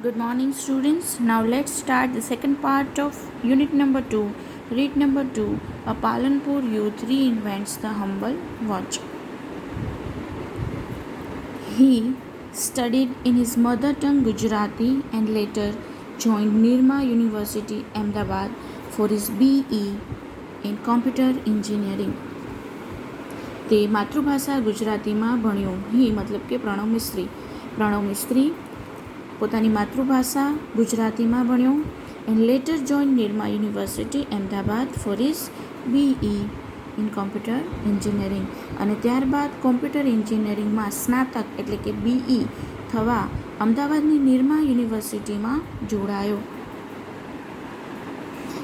Good morning, students. Now let's start the second part of unit number 2. Read number 2. A Palanpur youth reinvents the humble watch. He studied in his mother tongue Gujarati and later joined Nirma University, Ahmedabad for his BE in computer engineering. તે માતૃભાષા ગુજરાતીમાં ભણ્યો. હી મતલબ કે પ્રણવ મિસ્ત્રી પોતાની માતૃભાષા ગુજરાતીમાં ભણ્યો and letter join Nirma university Ahmedabad for his BE in computer engineering અને ત્યારબાદ કોમ્પ્યુટર એન્જિનિયરિંગમાં સ્નાતક એટલે કે BE થવા અમદાવાદની નિરમા યુનિવર્સિટીમાં જોડાયો.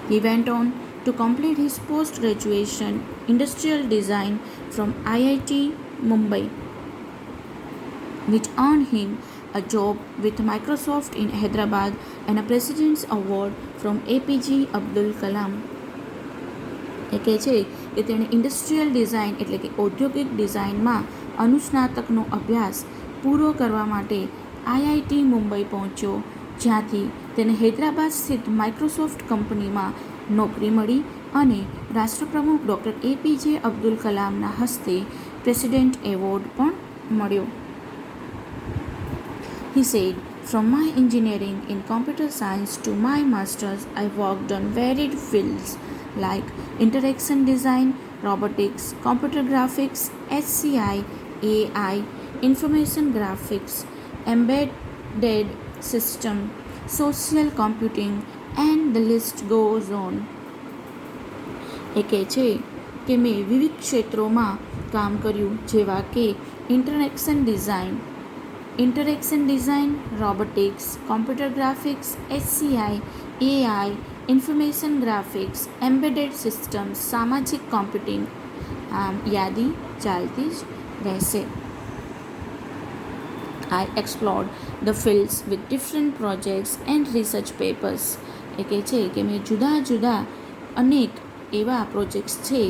He went on to complete his post-graduation industrial design from IIT Mumbai, which earned him a job with Microsoft in Hyderabad and a President's Award from APJ Abdul Kalam. એ કહે છે કે તેણે ઇન્ડસ્ટ્રીયલ ડિઝાઇન એટલે કે ઔદ્યોગિક ડિઝાઇનમાં અનુસ્નાતકનો અભ્યાસ પૂરો કરવા માટે IIT મુંબઈ પહોંચ્યો, જ્યાંથી તેને હૈદરાબાદ સ્થિત માઇક્રોસોફ્ટ કંપનીમાં નોકરી મળી અને રાષ્ટ્રપ્રમુખ ડૉક્ટર APJ અબ્દુલ કલામના હસ્તે પ્રેસિડેન્ટ એવોર્ડ પણ મળ્યો. He said, "From my engineering in computer science to my master's, I worked on varied fields like interaction design, robotics, computer graphics, HCI, AI, information graphics, embedded system, social computing, and the list goes on." એ કહે છે કે મેં વિવિધ ક્ષેત્રોમાં કામ કર્યું, જેવા કે interaction design, robotics, computer graphics, HCI, AI, information graphics, embedded systems, સામાજિક કોમ્પ્યુટિંગ, આમ યાદી ચાલતી જ રહેશે. I explored the fields with different projects and research papers. એ કહે છે કે મેં જુદા અનેક એવા પ્રોજેક્ટ્સ છે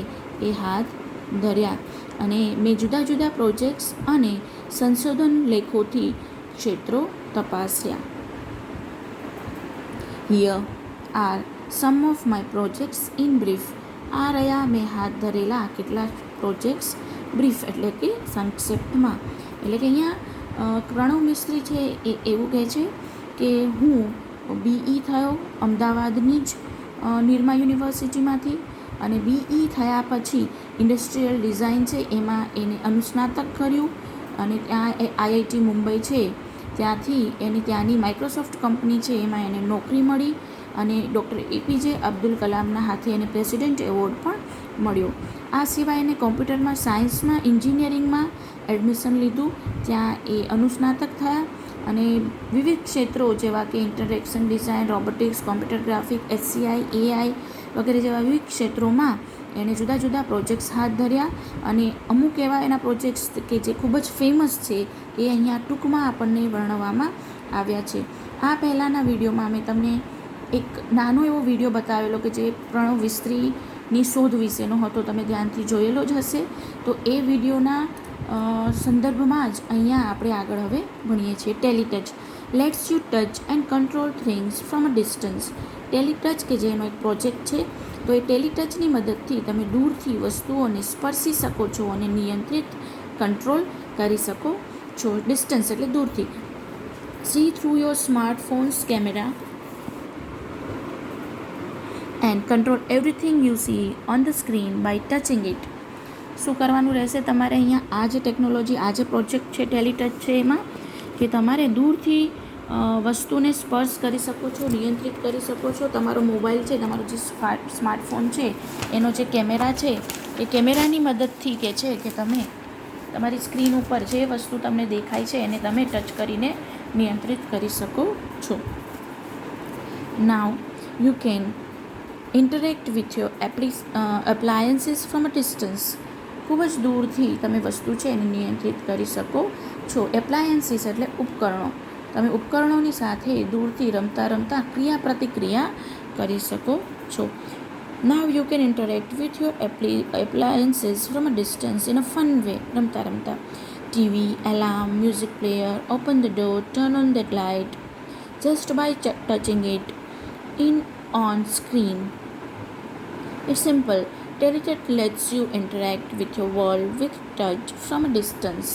એ હાથ ધર્યા અને મેં જુદા પ્રોજેક્ટ્સ અને સંશોધન લેખોથી ક્ષેત્રો તપાસ્યા. Here are some of my projects in brief. આ રહ્યા મેં હાથ ધરેલા કેટલાક પ્રોજેક્ટ્સ બ્રીફ એટલે કે સંક્ષિપ્તમાં. એટલે કે અહીંયા પ્રણવ મિસ્ત્રી છે એ એવું કહે છે કે હું BE થયો અમદાવાદની જ નિરમા યુનિવર્સિટીમાંથી અને BE થયા પછી ઇન્ડસ્ટ્રીયલ ડિઝાઇન છે એમાં એને અનુસ્નાતક કર્યું અને ત્યાં IIT મુંબઈ છે ત્યાંથી એને ત્યાંની માઇક્રોસોફ્ટ કંપની છે એમાં એને નોકરી મળી અને ડૉક્ટર APJ અબ્દુલ કલામના હાથે એને પ્રેસિડેન્ટ એવોર્ડ પણ મળ્યો. આ સિવાય એને કોમ્પ્યુટરમાં સાયન્સમાં એન્જિનિયરિંગમાં એડમિશન લીધું, ત્યાં એ અનુસ્નાતક થયા અને વિવિધ ક્ષેત્રો જેવા કે interaction design, robotics, computer graphic, HCI, AI વગેરે જેવા વિવિધ ક્ષેત્રોમાં એણે જુદા પ્રોજેક્ટ્સ હાથ ધર્યા અને અમુક એવા એના પ્રોજેક્ટ્સ કે જે ખૂબ જ ફેમસ છે એ અહીંયા ટૂંકમાં આપણને વર્ણવવામાં આવ્યા છે. આ પહેલાંના વિડીયોમાં મેં તમને એક નાનો એવો વિડીયો બતાવેલો કે જે પ્રણવ મિસ્ત્રીની શોધ વિશેનો હતો, તમે ધ્યાનથી જોયેલો જ હશે. તો એ વિડીયોના સંદર્ભમાં જ અહીંયા આપણે આગળ હવે ભણીએ છીએ. Teletouch lets you touch and control things from a distance. Teletouch કે જેનો એક પ્રોજેક્ટ છે, તો એ ટેલિટચની મદદથી તમે દૂરથી વસ્તુઓને સ્પર્શી શકો છો અને નિયંત્રિત કંટ્રોલ કરી શકો છો. ડિસ્ટન્સ એટલે દૂરથી. See through your smartphones camera and control everything you see on the screen by touching it. શું કરવાનું રહેશે તમારે અહીંયા આ જે ટેકનોલોજી, આ જે પ્રોજેક્ટ છે ટેલિટચ છે એમાં કે તમારે દૂરથી વસ્તુને સ્પર્શ કરી શકો છો, નિયંત્રિત કરી શકો છો. તમારો મોબાઈલ છે, તમારો જે સ્માર્ટફોન છે એનો જે કેમેરા છે એ કેમેરાની મદદથી કે છે કે તમે તમારી સ્ક્રીન ઉપર જે વસ્તુ તમને દેખાય છે એને તમે ટચ કરીને નિયંત્રિત કરી શકો છો. Now you can interact with your appliances from a distance. ખૂબ જ દૂરથી તમે વસ્તુ છે એને નિયંત્રિત કરી શકો છો. એપ્લાયન્સીસ એટલે ઉપકરણો. તમે ઉપકરણોની સાથે દૂરથી રમતા ક્રિયા કરી શકો છો. Now you can interact with your appliances from a distance in a fun way. રમતા TV, alarm, music player, open the door, turn on the light, just by touching it in on screen. It's simple. Teletouch lets you interact with your world with touch from a distance.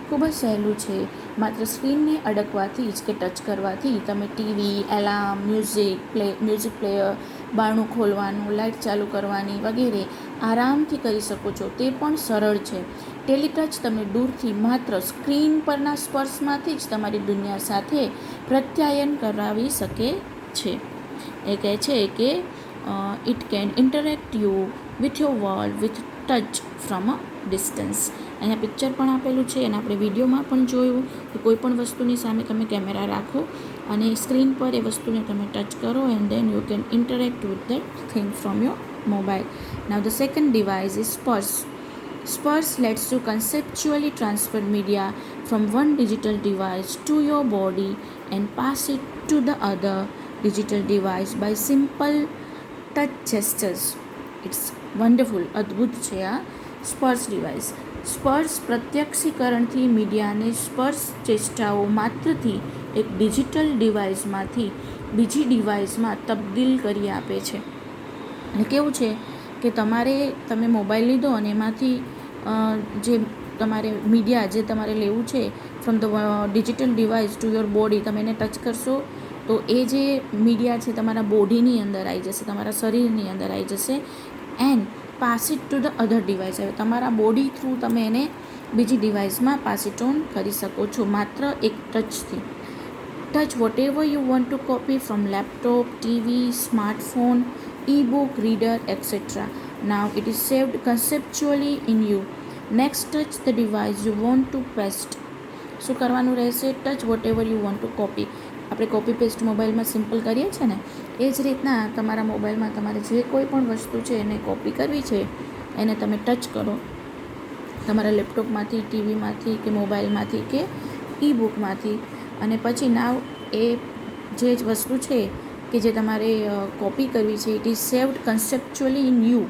ખૂબ જ સહેલું છે. માત્ર સ્ક્રીનને અડકવાથી જ કે touch કરવાથી તમે TV, alarm, music player, બારણું ખોલવાનું, લાઇટ ચાલુ કરવાની વગેરે આરામથી કરી શકો છો. તે પણ સરળ છે. ટેલિટચ તમે દૂરથી માત્ર સ્ક્રીન પરના સ્પર્શમાંથી જ તમારી દુનિયા સાથે પ્રત્યાયન કરાવી શકે છે. એ કહે છે કે it can interact you with your world with touch from a distance. અહીંયા પિક્ચર પણ આપેલું છે અને આપણે વિડીયોમાં પણ જોયું કે કોઈ પણ વસ્તુની સામે તમે કેમેરા રાખો અને સ્ક્રીન પર એ વસ્તુને તમે ટચ કરો and then you can interact with that thing from your mobile. Now the second device is સ્પર્શ. Spurs lets you conceptually transfer media from one digital device to your body and pass it to the other digital device by simple touch gestures. It's wonderful. અદ્ભુત છે આ સ્પર્શ device. સ્પર્શ પ્રત્યક્ષીકરણથી મીડિયાને સ્પર્શ ચેષ્ટાઓ માત્રથી એક digital ડિવાઇસમાંથી બીજી ડિવાઇસમાં તબદીલ કરી આપે છે. અને કેવું છે કે તમે મોબાઈલ લીધો અને એમાંથી જે તમારે મીડિયા જે તમારે લેવું છે from the digital device to your body, તમે એને ટચ કરશો તો એ જે મીડિયા છે તમારા બોડીની અંદર આવી જશે, તમારા શરીરની અંદર આવી જશે. And pass it to the other device. હવે તમારા બોડી થ્રુ તમે એને બીજી ડિવાઇસમાં પાસ ઇટ ઓન કરી શકો છો માત્ર એક ટચથી. Touch whatever you want to copy from laptop, TV, smartphone, e-book, reader, etc. Now it is saved conceptually in you. Next, touch the device you want to paste. શું કરવાનું રહેશે? Touch whatever you want to copy. આપણે copy paste મોબાઈલમાં simple કરીએ છીએ ને, એ જ રીતના તમારા મોબાઈલમાં તમારે જે કોઈ પણ વસ્તુ છે એને કોપી કરવી છે એને તમે ટચ કરો તમારા લેપટોપમાંથી, ટીવીમાંથી કે મોબાઈલમાંથી કે ઈ-બુકમાંથી, અને પછી નાવ એ જે વસ્તુ છે કે જે તમારે કોપી કરવી છે it is saved conceptually in you.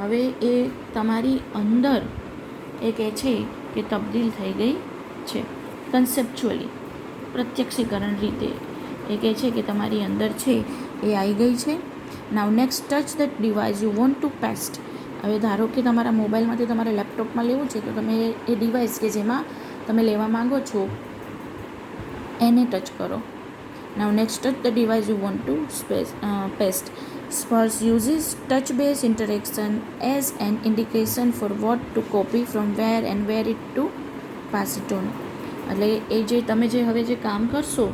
હવે એ તમારી અંદર એ કહે છે કે તબદીલ થઈ ગઈ છે. કન્સેપ્ચ્યુઅલી પ્રત્યક્ષીકરણ રીતે એ કહે છે કે તમારી અંદર છે એ આવી ગઈ છે. Now next touch the device you want two paste. હવે ધારો કે તમારા મોબાઈલમાંથી તમારે લેપટોપમાં લેવું છે તો તમે એ ડિવાઇસ કે જેમાં તમે લેવા માંગો છો એને ટચ કરો. Now next touch the device you want to paste. Spurs uses touch-based interaction as an indication for what to copy from where and where it to pass it on. એટલે એ જે તમે જે હવે જે કામ કરશો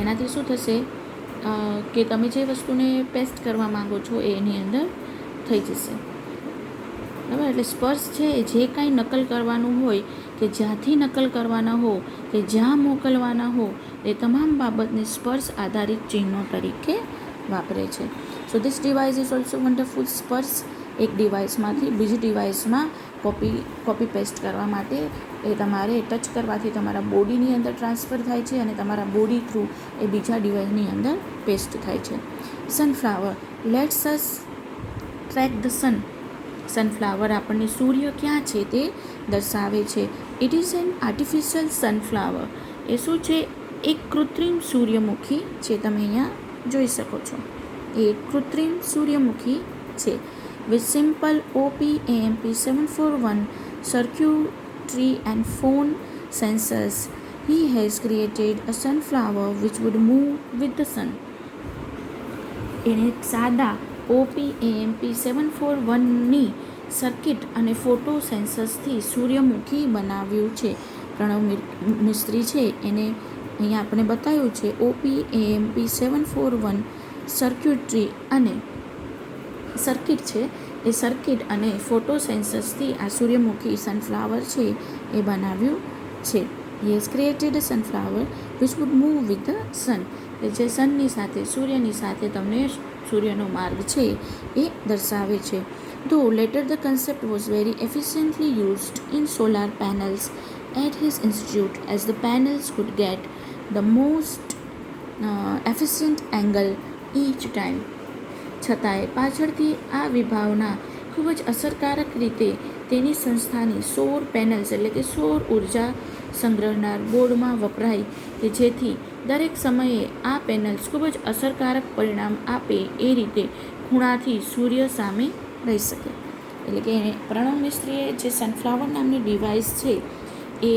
એનાથી શું થશે કે તમે જે વસ્તુને પેસ્ટ કરવા માંગો છો એ એની અંદર થઈ જશે. બરાબર? એટલે સ્પર્શ છે જે કાંઈ નકલ કરવાનું હોય કે જ્યાંથી નકલ કરવાના હો કે જ્યાં મોકલવાના હો એ તમામ બાબતને સ્પર્શ આધારિત ચિહ્નો તરીકે વાપરે છે. So this device is also wonderful. સ્પર્શ એક ડિવાઇસમાંથી બીજી ડિવાઇસમાં કોપી પેસ્ટ કરવા માટે એ તમારે ટચ કરવાથી તમારા બોડીની અંદર ટ્રાન્સફર થાય છે અને તમારા બોડી થ્રુ એ બીજા ડિવાઇસની અંદર પેસ્ટ થાય છે. Sunflower lets us track the sun. Sunflower આપણને સૂર્ય ક્યાં છે તે દર્શાવે છે. It is an artificial sunflower. એ શું છે? એક કૃત્રિમ સૂર્યમુખી છે. તમે અહીંયા જોઈ શકો છો એ કૃત્રિમ સૂર્યમુખી છે. With simple OP-AMP741 circuitry and phone sensors, he has created a sunflower which would move with the sun. એને સાદા OP-AMP741ની સર્કિટ અને ફોટો સેન્સર્સથી સૂર્યમુખી બનાવ્યું છે. પ્રણવ મિસ્ત્રી છે એને અહીંયા આપણે બતાવ્યું છે OP-AMP741 સર્ક્યુટરી અને સર્કિટ છે. એ સર્કિટ અને ફોટો સેન્સર્સથી આ સૂર્યમુખી સનફ્લાવર છે એ બનાવ્યું છે. He has created a sunflower which would move with the sun. જે સનની સાથે સૂર્યની સાથે તમને સૂર્યનો માર્ગ છે એ દર્શાવે છે. ધો letter the concept was very efficiently used in solar panels at his institute as the panels could get the most efficient angle each time. છતાંય પાછળથી આ વિભાવના ખૂબ જ અસરકારક રીતે તેની સંસ્થાની સૌર પેનલ્સ એટલે કે સૌર ઉર્જા સંગ્રહનાર બોર્ડમાં વપરાય કે જેથી દરેક સમયે આ પેનલ્સ ખૂબ જ અસરકારક પરિણામ આપે એ રીતે ખૂણાથી સૂર્ય સામે રહી શકે. એટલે કે પ્રણવ મિસ્ત્રીએ જે સનફ્લાવર નામની ડિવાઇસ છે એ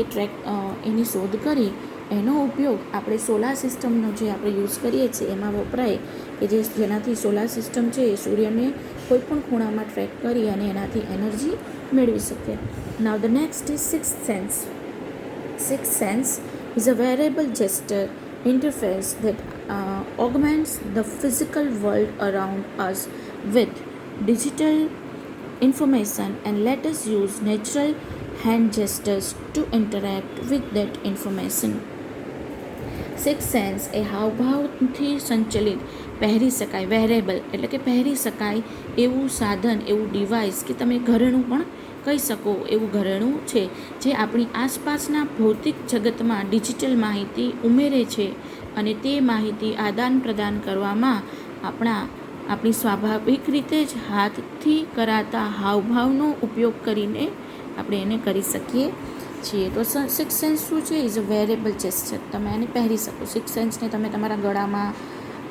એની શોધ કરી. એનો ઉપયોગ આપણે સોલાર સિસ્ટમનો જે આપણે યુઝ કરીએ છીએ એમાં વપરાય કે જેનાથી સોલાર સિસ્ટમ છે એ સૂર્યને કોઈપણ ખૂણામાં ટ્રેક કરી અને એનાથી એનર્જી મેળવી શકે. નાઉ the next is sixth sense. Sixth sense is a variable gesture interface that augments the physical world around us with digital information and let us use natural hand gestures to interact with that information. Sixth sense એ હાવભાવથી સંચલિત પહેરી શકાય wearable એટલે કે પહેરી શકાય એવું સાધન, એવું ડિવાઇસ કે તમે ઘરેણું પણ કહી શકો એવું ઘરેણું છે જે આપણી આસપાસના ભૌતિક જગતમાં ડિજિટલ માહિતી ઉમેરે છે અને તે માહિતી આદાન પ્રદાન કરવામાં આપણી સ્વાભાવિક રીતે જ હાથથી કરાતા હાવભાવનો ઉપયોગ કરીને આપણે એને કરી શકીએ છીએ. તો સિક્સ સેન્સ શું છે? Is a wearable gesture. તમે એને પહેરી શકો. સિક્સ સેન્સને તમે તમારા ગળામાં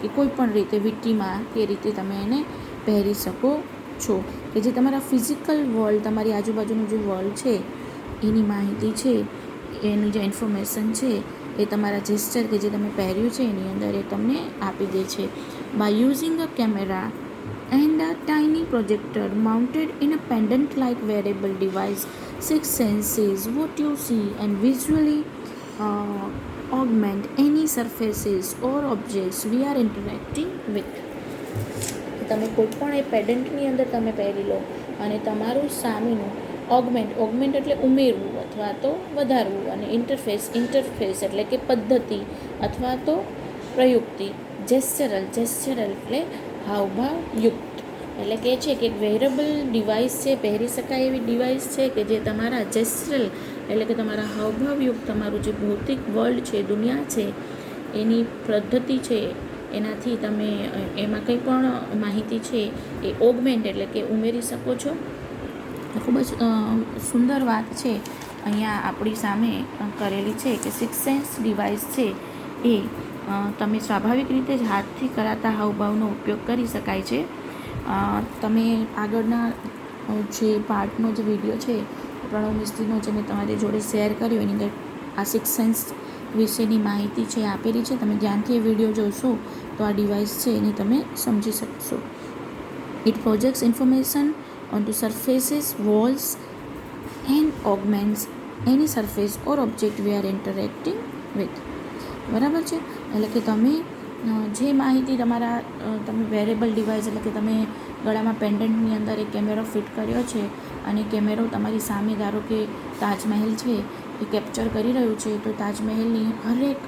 કે કોઈ પણ રીતે વીંટીમાં કે રીતે તમે એને પહેરી શકો છો કે જે તમારા ફિઝિકલ વર્લ્ડ, તમારી આજુબાજુનું જે વર્લ્ડ છે એની માહિતી છે, એની જે ઇન્ફોર્મેશન છે એ તમારા જેસ્ચર કે જે તમે પહેર્યું છે એની અંદર એ તમને આપી દે છે. By using a camera and a tiny projector mounted in a pendant-like wearable device, sixth sense is what you see and visually augment any surfaces or objects we are interacting with. તમે કોઈ પણ એ પેડન્ટની અંદર તમે પહેરી લો અને તમારું સામેનું ઓગમેન્ટ એટલે ઉમેરવું અથવા તો વધારવું, અને ઇન્ટરફેસ એટલે કે પદ્ધતિ અથવા તો પ્રયુક્તિ, જેસ્ચરલ એટલે હાવભાવયુક્ત. એટલે કે છે કે વેરેબલ ડિવાઇસ છે, પહેરી શકાય એવી ડિવાઇસ છે કે જે તમારા જેસ્ચરલ એટલે કે તમારા હાવભાવયુક્ત તમારું જે ભૌતિક વર્લ્ડ છે, દુનિયા છે એની પદ્ધતિ છે એનાથી તમે એમાં કંઈ પણ માહિતી છે એ ઓગમેન્ટ એટલે કે ઉમેરી શકો છો. ખૂબ જ સુંદર વાત છે અહીંયા આપણી સામે કરેલી છે કે સિક્સ સેન્સ ડિવાઇસ છે એ તમે સ્વાભાવિક રીતે જ હાથથી કરાતા હાવભાવનો ઉપયોગ કરી શકાય છે. તમે આગળના જે પાર્ટનો જે વિડીયો છે પ્રણવ મિસ્ત્રીનો જે મેં તમારી જોડે શેર કર્યો એની અંદર આ સિક્સ સેન્સ વિશેની માહિતી છે આપેલી છે. તમે ધ્યાનથી એ વિડીયો જોશો તો આ ડિવાઇસ છે એને તમે સમજી શકશો. It projects information onto surfaces, walls and augments any surface or object we are interacting with. બરાબર છે? એટલે કે તમે જે માહિતી તમે વેરેબલ ડિવાઇસ એટલે કે તમે ગળામાં પેન્ડન્ટની અંદર એક કેમેરો ફિટ કર્યો છે અને કેમેરો તમારી સામે ધારો કે તાજમહેલ છે એ કેપ્ચર કરી રહ્યું છે, તો તાજમહેલની હરેક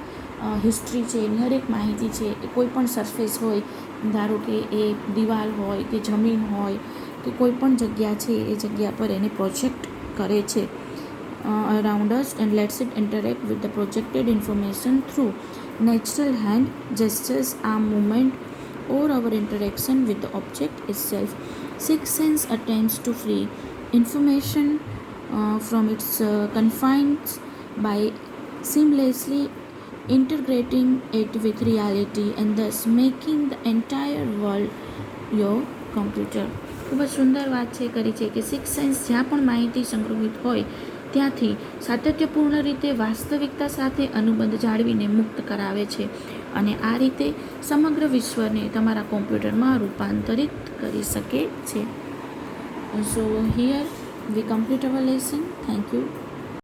હિસ્ટ્રી છે, એની હરેક માહિતી છે એ કોઈ પણ સરફેસ હોય, ધારો કે એ દિવાલ હોય કે જમીન હોય કે કોઈ પણ જગ્યા છે એ જગ્યા પર એને પ્રોજેક્ટ કરે છે around us and lets it interact with the projected information through natural hand gestures, arm movement or our interaction with the object itself. Sixth sense attempts to free information from its confines by seamlessly integrating it with reality and thus making the entire world your computer. ખૂબ જ સુંદર વાત છે કરી છે કે six sense જ્યાં પણ માહિતી સંગ્રહિત હોય ત્યાંથી સાતત્યપૂર્ણ રીતે વાસ્તવિકતા સાથે અનુબંધ જાળવીને મુક્ત કરાવે છે અને આ રીતે સમગ્ર વિશ્વને તમારા કોમ્પ્યુટરમાં રૂપાંતરિત કરી શકે છે. So here we complete our lesson. Thank you.